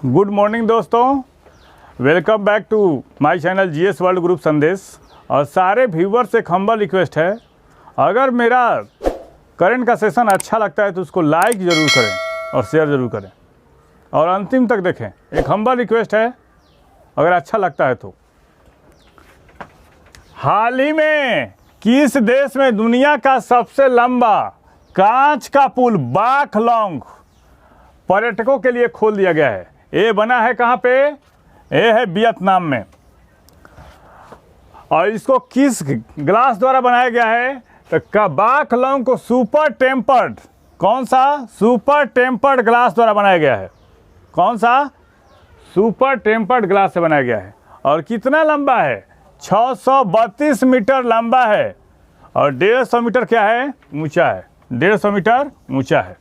Good morning दोस्तों, welcome back to my channel GS world group Sandesh. और सारे viewers से एक हम्बल रिक्वेस्ट है, अगर मेरा करंट का सेशन अच्छा लगता है तो उसको लाइक ज़रूर करें और शेयर ज़रूर करें और अंतिम तक देखें। एक हम्बल रिक्वेस्ट है, अगर अच्छा लगता है तो। हाल ही में किस देश में दुनिया का सबसे लंबा कांच का पुल बाख लॉन्ग पर्यटकों के लिए खोल दिया गया है? ये बना है कहाँ पे? ये है वियतनाम में। और इसको किस ग्लास द्वारा बनाया गया है? तो बाख लॉन्ग को सुपर टेम्पर्ड, कौन सा? सुपर टेम्पर्ड ग्लास द्वारा बनाया गया है। कौन सा? सुपर टेम्पर्ड ग्लास से बनाया गया है। और कितना लंबा है? 632 मीटर लंबा है और 150 मीटर क्या है? ऊंचा है। 150 मीटर ऊंचा है।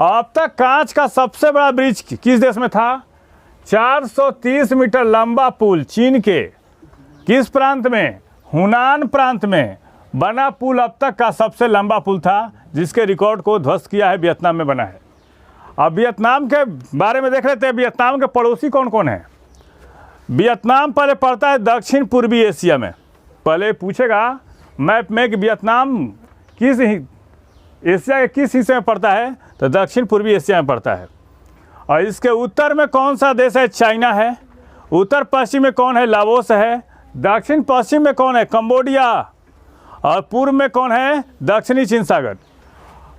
अब तक कांच का सबसे बड़ा ब्रिज किस देश में था? 430 मीटर लंबा पुल चीन के किस प्रांत में? हुनान प्रांत में बना पुल अब तक का सबसे लंबा पुल था, जिसके रिकॉर्ड को ध्वस्त किया है वियतनाम में बना है। अब वियतनाम के बारे में देख लेते हैं। वियतनाम के पड़ोसी कौन कौन है? वियतनाम पहले पड़ता है दक्षिण पूर्वी एशिया में। पहले पूछेगा मैप में कि वियतनाम किस एशिया के किस हिस्से में पड़ता है, तो दक्षिण पूर्वी एशिया में पड़ता है। और इसके उत्तर में कौन सा देश है? चाइना है। उत्तर पश्चिम में कौन है? लाओस है। दक्षिण पश्चिम में कौन है? कंबोडिया। और पूर्व में कौन है? दक्षिणी चीन सागर।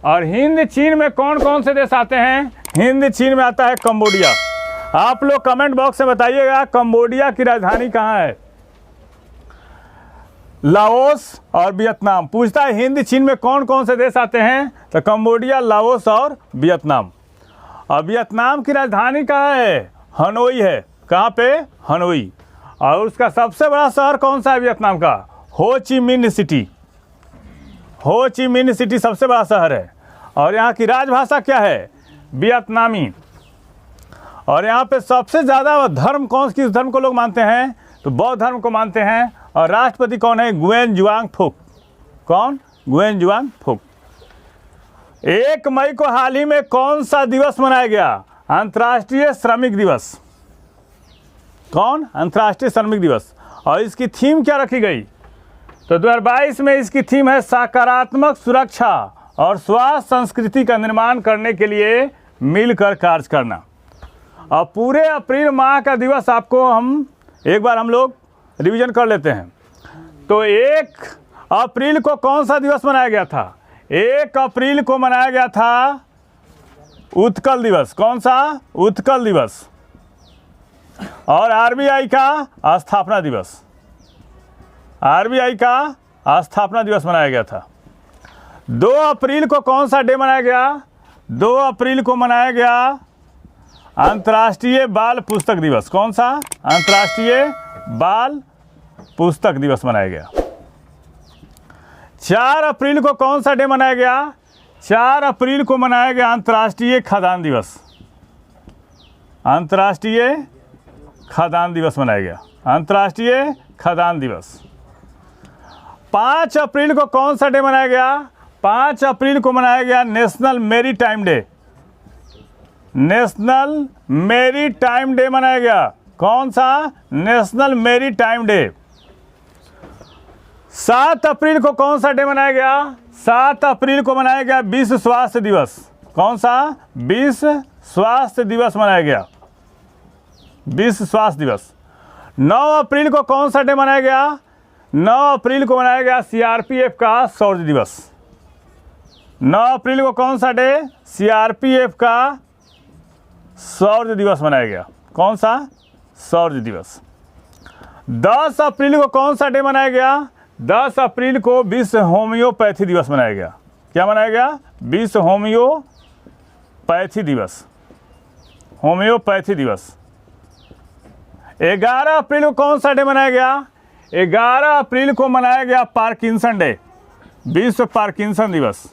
और हिंद चीन में कौन कौन से देश आते हैं? हिंद चीन में आता है कंबोडिया। आप लोग कमेंट बॉक्स में बताइएगा कंबोडिया की राजधानी कहाँ है? लाओस और वियतनाम। पूछता है हिंद चीन में कौन कौन से देश आते हैं, तो कंबोडिया, लाओस और वियतनाम। और वियतनाम की राजधानी कहाँ है? हनोई है। कहाँ पे? हनोई। और उसका सबसे बड़ा शहर कौन सा है वियतनाम का? हो ची मिन्ह सिटी। हो ची मिन्ह सिटी सबसे बड़ा शहर है। और यहाँ की राजभाषा क्या है? वियतनामी। और यहाँ पे सबसे ज़्यादा धर्म किस धर्म को लोग मानते हैं? तो बौद्ध धर्म को मानते हैं। और राष्ट्रपति कौन है? गुएन जुआंग फुक। कौन? गुएन जुआंग फुक। 1 मई को हाल ही में कौन सा दिवस मनाया गया? अंतर्राष्ट्रीय श्रमिक दिवस। कौन? अंतर्राष्ट्रीय श्रमिक दिवस। और इसकी थीम क्या रखी गई? तो 2022 में इसकी थीम है सकारात्मक सुरक्षा और स्वास्थ्य संस्कृति का निर्माण करने के लिए मिलकर कार्य करना। और पूरे अप्रैल माह का दिवस आपको एक बार हम लोग रिवीजन कर लेते हैं। तो 1 अप्रैल को कौन सा दिवस मनाया गया था? 1 अप्रैल को मनाया गया था उत्कल दिवस। कौन सा? उत्कल दिवस। और आरबीआई का स्थापना दिवस। आरबीआई का स्थापना दिवस मनाया गया था। 2 अप्रैल को कौन सा डे मनाया गया? 2 अप्रैल को मनाया गया अंतर्राष्ट्रीय बाल पुस्तक दिवस। कौन सा? अंतर्राष्ट्रीय बाल पुस्तक दिवस मनाया गया। 4 अप्रैल को कौन सा डे मनाया गया? 4 अप्रैल को मनाया गया अंतर्राष्ट्रीय खाद्यान्न दिवस। अंतर्राष्ट्रीय खाद्यान्न दिवस मनाया गया। अंतर्राष्ट्रीय खाद्यान्न दिवस। 5 अप्रैल को कौन सा डे मनाया गया? 5 अप्रैल को मनाया गया national maritime day. National maritime day मनाया गया। कौन सा? National maritime day. 7 अप्रैल को कौन सा डे मनाया गया? 7 अप्रैल को मनाया गया विश्व स्वास्थ्य दिवस। कौन सा? विश्व स्वास्थ्य दिवस मनाया गया। विश्व स्वास्थ्य दिवस। 9 अप्रैल को कौन सा डे मनाया गया? 9 अप्रैल को मनाया गया सीआरपीएफ का शौर्य दिवस। 9 अप्रैल को कौन सा डे? सीआरपीएफ का शौर्य दिवस मनाया गया। कौन सा? शौर्य दिवस। 10 अप्रैल को कौन सा डे मनाया गया? 10 अप्रैल को विश्व होम्योपैथी दिवस मनाया गया। क्या मनाया गया? विश्व होम्योपैथी दिवस। होम्योपैथी दिवस। 11 अप्रैल को कौन सा डे मनाया गया? 11 अप्रैल को मनाया गया पार्किंसन डे। विश्व पार्किंसन दिवस।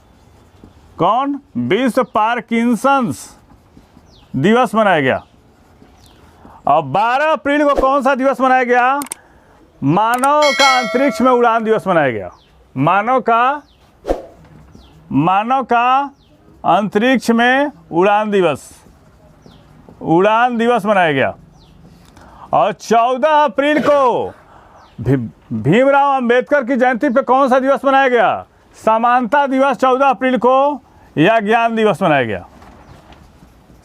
कौन? विश्व पार्किंसंस दिवस मनाया गया। और 12 अप्रैल को कौन सा दिवस मनाया गया? मानव का अंतरिक्ष में उड़ान दिवस मनाया गया। मानव का अंतरिक्ष में उड़ान दिवस। उड़ान दिवस मनाया गया। और 14 अप्रैल को भीमराव अंबेडकर की जयंती पे कौन सा दिवस मनाया गया? समानता दिवस 14 अप्रैल को या ज्ञान दिवस मनाया गया?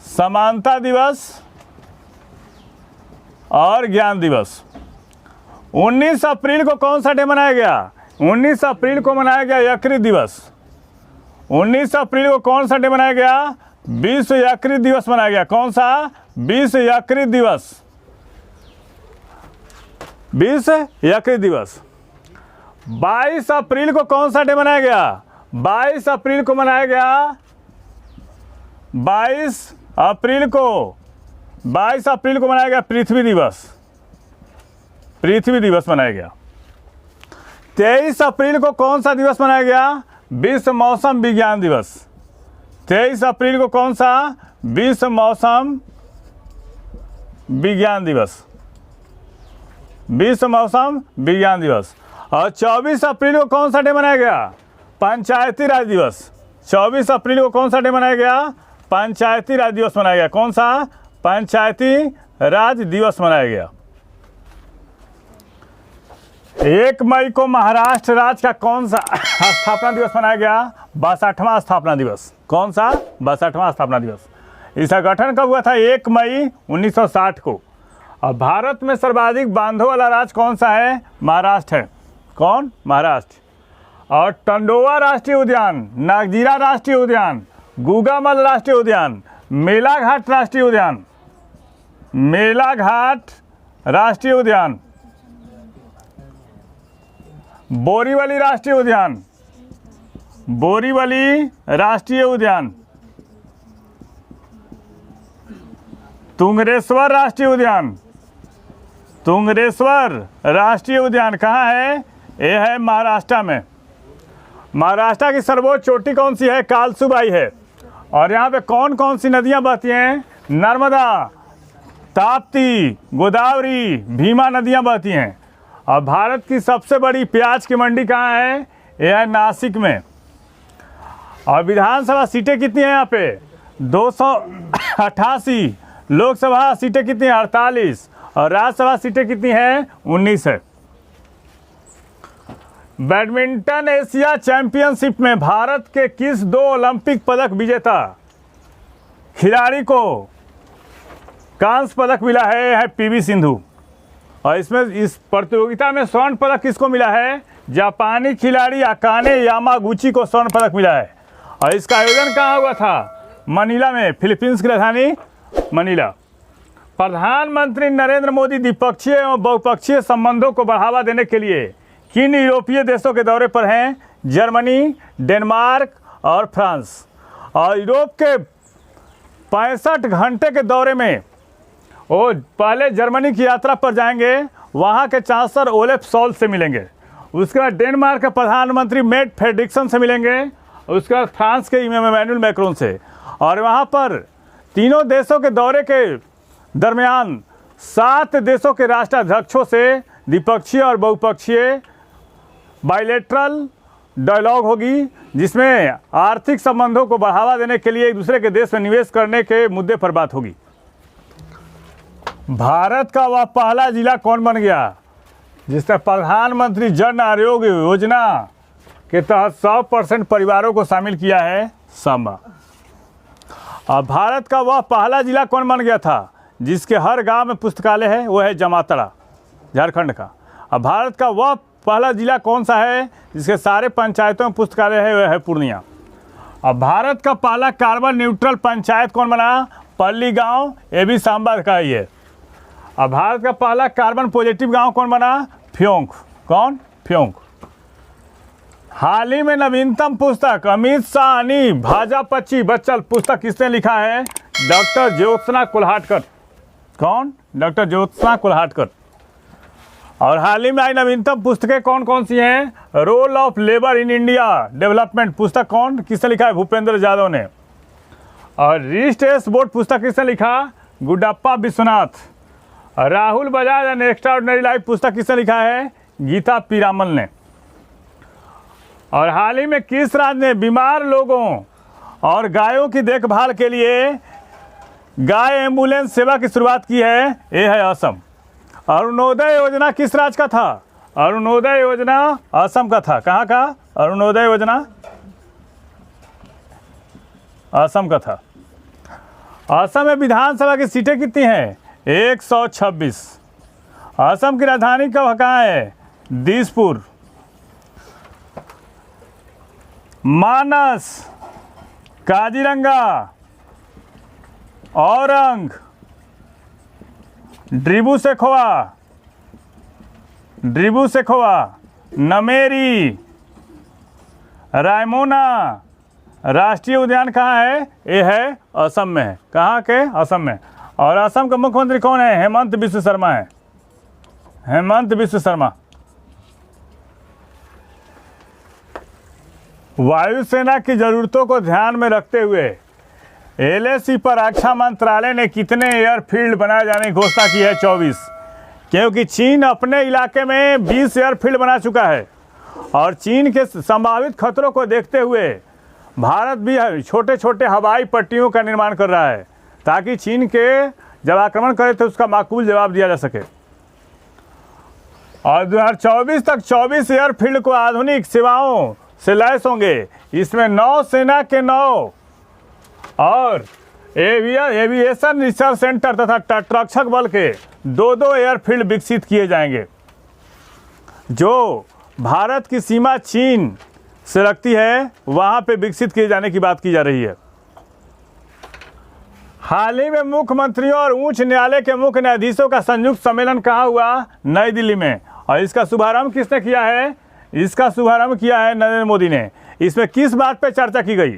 समानता दिवस और ज्ञान दिवस। 19 अप्रैल को कौन सा डे मनाया गया? 19 अप्रैल को मनाया गया यकृत दिवस। 19 अप्रैल को कौन सा डे मनाया गया? विश्व यकृत दिवस मनाया गया। कौन सा? विश्व यकृत दिवस। विश्व यकृत दिवस। 22 अप्रैल को कौन सा डे मनाया गया? 22 अप्रैल को मनाया गया 22 अप्रैल को मनाया गया पृथ्वी दिवस। पृथ्वी दिवस मनाया गया। 23 अप्रैल को कौन सा दिवस मनाया गया? विश्व मौसम विज्ञान दिवस। 23 अप्रैल को कौन सा? विश्व मौसम विज्ञान दिवस। विश्व मौसम विज्ञान दिवस। और 24 अप्रैल को कौन सा डे मनाया गया? पंचायती राज दिवस। 24 अप्रैल को कौन सा डे मनाया गया? पंचायती राज दिवस मनाया गया। कौन सा? पंचायती राज दिवस मनाया गया। 1 मई को महाराष्ट्र राज्य का कौन सा स्थापना दिवस मनाया गया? 62वां स्थापना दिवस। कौन सा? 62वां स्थापना दिवस। इसका गठन कब हुआ था? 1 मई 1960 को। और भारत में सर्वाधिक बांधों वाला राज्य कौन सा है? महाराष्ट्र है। कौन? महाराष्ट्र। और टंडोवा राष्ट्रीय उद्यान, नागजीरा राष्ट्रीय उद्यान, गुगामल राष्ट्रीय उद्यान, मेलाघाट राष्ट्रीय उद्यान, मेलाघाट राष्ट्रीय उद्यान, बोरीवली राष्ट्रीय उद्यान, बोरीवली राष्ट्रीय उद्यान, तुंगरेश्वर राष्ट्रीय उद्यान, तुंगरेश्वर राष्ट्रीय उद्यान कहाँ है? ये है महाराष्ट्र में। महाराष्ट्र की सर्वोच्च चोटी कौन सी है? कालसुबाई है। और यहाँ पे कौन कौन सी नदियाँ बहती हैं? नर्मदा, ताप्ती, गोदावरी, भीमा नदियाँ बहती हैं। और भारत की सबसे बड़ी प्याज की मंडी कहाँ है? यह है नासिक में। और विधानसभा सीटें कितनी हैं यहाँ पे? 288। लोकसभा सीटें कितनी हैं? 48। और राज्यसभा सीटें कितनी हैं? 19 है। बैडमिंटन एशिया चैंपियनशिप में भारत के किस 2 ओलंपिक पदक विजेता खिलाड़ी को कांस्य पदक मिला है? पीवी सिंधु। और इसमें इस प्रतियोगिता में स्वर्ण पदक किसको मिला है? जापानी खिलाड़ी अकाने यामागुची को स्वर्ण पदक मिला है। और इसका आयोजन कहाँ हुआ था? मनीला में, फिलीपींस की राजधानी मनीला। प्रधानमंत्री नरेंद्र मोदी द्विपक्षीय एवं बहुपक्षीय संबंधों को बढ़ावा देने के लिए किन यूरोपीय देशों के दौरे पर हैं? जर्मनी, डेनमार्क और फ्रांस। और यूरोप के 65 घंटे के दौरे में वो पहले जर्मनी की यात्रा पर जाएंगे, वहाँ के चांसलर ओलेफ शॉल्ज से मिलेंगे। उसके बाद डेनमार्क के प्रधानमंत्री मेट फ्रेडरिक्सन से मिलेंगे। उसके बाद फ्रांस के इमैनुअल मैक्रोन से। और वहाँ पर तीनों देशों के दौरे के दरमियान 7 देशों के राष्ट्राध्यक्षों से द्विपक्षीय और बहुपक्षीय बायलैटरल डायलॉग होगी, जिसमें आर्थिक संबंधों को बढ़ावा देने के लिए एक दूसरे के देश में निवेश करने के मुद्दे पर बात होगी। भारत का वह पहला जिला कौन बन गया जिसने प्रधानमंत्री जन आरोग्य योजना के तहत 100% परिवारों को शामिल किया है? सांबा। और भारत का वह पहला जिला कौन बन गया था जिसके हर गांव में पुस्तकालय है? वो है जामताड़ा, झारखंड का। और भारत का वह पहला जिला कौन सा है जिसके सारे पंचायतों में पुस्तकालय है? वह है पूर्णिया। और भारत का पहला कार्बन न्यूट्रल पंचायत कौन बना? पल्ली गांव, ये भी सांबा का ही है। और भारत का पहला कार्बन पॉजिटिव गांव कौन बना? फ्योंक। कौन? फ्योंक। हाल ही में नवीनतम पुस्तक अमित साहनी भाजपची बच्चल पुस्तक किसने लिखा है? डॉक्टर ज्योत्सना कुल्हाटकर। कौन? डॉक्टर ज्योत्सना कुल्हाटकर। और हाल ही में आई नवीनतम पुस्तकें कौन कौन सी हैं? Role of labour in India development पुस्तक कौन किसने लिखा है? भूपेंद्र यादव ने। और रिस्टेस बोर्ड पुस्तक किसने लिखा? Guddappa Vishwanath. Rahul Bajaj and extraordinary life पुस्तक किसने लिखा है? गीता पीरामल ने। और हाल ही में किस राज्य ने बीमार लोगों और गायों की देखभाल के लिए गाय एम्बुलेंस सेवा की शुरुआत की है? ये है असम। अरुणोदय योजना किस राज्य का था? अरुणोदय योजना असम का था। कहाँ का अरुणोदय योजना? असम का था। असम में विधानसभा की सीटें कितनी हैं? 126। असम की राजधानी कहाँ है? दिसपुर। मानस, काजीरंगा, औरंग, ड्रिबू सेखोवा, नमेरी, रायमोना राष्ट्रीय उद्यान कहाँ है? ये है असम में है। कहाँ के? असम में। और असम का मुख्यमंत्री कौन है? हेमंत बिश्व शर्मा है। हेमंत बिश्व शर्मा। वायुसेना की ज़रूरतों को ध्यान में रखते हुए LAC पर रक्षा मंत्रालय ने कितने एयरफील्ड बनाए जाने की घोषणा की है? 24। क्योंकि चीन अपने इलाके में 20 एयरफील्ड बना चुका है और चीन के संभावित खतरों को देखते हुए भारत भी छोटे छोटे हवाई पट्टियों का निर्माण कर रहा है ताकि चीन के जब आक्रमण करे तो उसका माकूल जवाब दिया जा सके। और 2024 तक 24 एयरफील्ड को आधुनिक सेवाओं से लैस होंगे। इसमें नौसेना के 9 और एविएशन रिसर्च सेंटर तथा तटरक्षक बल के 2-2 एयरफील्ड विकसित किए जाएंगे जो भारत की सीमा चीन से लगती है, वहां पे विकसित किए जाने की बात की जा रही है। हाल ही में मुख्यमंत्रियों और उच्च न्यायालय के मुख्य न्यायाधीशों का संयुक्त सम्मेलन कहाँ हुआ? नई दिल्ली में। और इसका शुभारंभ किसने किया है? इसका शुभारंभ किया है नरेंद्र मोदी ने। इसमें किस बात पे चर्चा की गई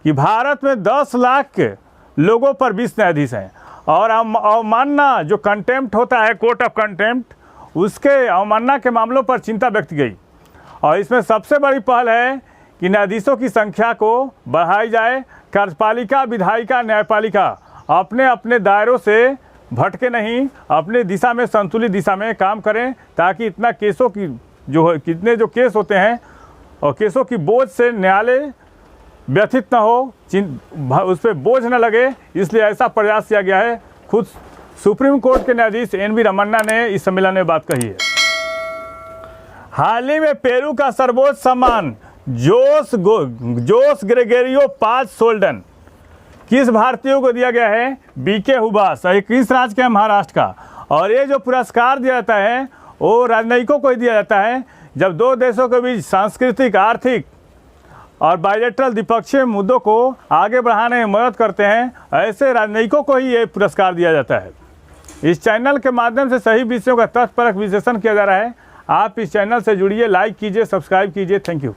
कि भारत में 10 लाख लोगों पर 20 न्यायाधीश हैं और अवमानना जो कंटेम्प्ट होता है, कोर्ट ऑफ कंटेम्प्ट, उसके अवमानना के मामलों पर चिंता व्यक्त की गई। और इसमें सबसे बड़ी पहल है कि न्यायाधीशों की संख्या को बढ़ाई जाए। कार्यपालिका, विधायिका, न्यायपालिका अपने अपने दायरों से भटके नहीं, अपने दिशा में, संतुलित दिशा में काम करें ताकि इतना केसों की कितने जो केस होते हैं और केसों की बोझ से न्यायालय व्यथित न हो, उस पर बोझ न लगे, इसलिए ऐसा प्रयास किया गया है। खुद सुप्रीम कोर्ट के न्यायाधीश NV रमन्ना ने इस सम्मेलन में बात कही है। हाल ही में पेरू का सर्वोच्च सम्मान जोस ग्रेगोरियो पाज सोल्डन किस भारतीय को दिया गया है? BK हुबास। किस राज्य के? महाराष्ट्र का। और ये जो पुरस्कार दिया जाता है वो राजनयिकों को ही दिया जाता है जब दो देशों के बीच सांस्कृतिक, आर्थिक और बायलैटरल द्विपक्षीय मुद्दों को आगे बढ़ाने में मदद करते हैं। ऐसे राजनयिकों को ही ये पुरस्कार दिया जाता है। इस चैनल के माध्यम से सही विषयों का तथ्यपरक विश्लेषण किया जा रहा है। आप इस चैनल से जुड़िए, लाइक कीजिए, सब्सक्राइब कीजिए। Thank you.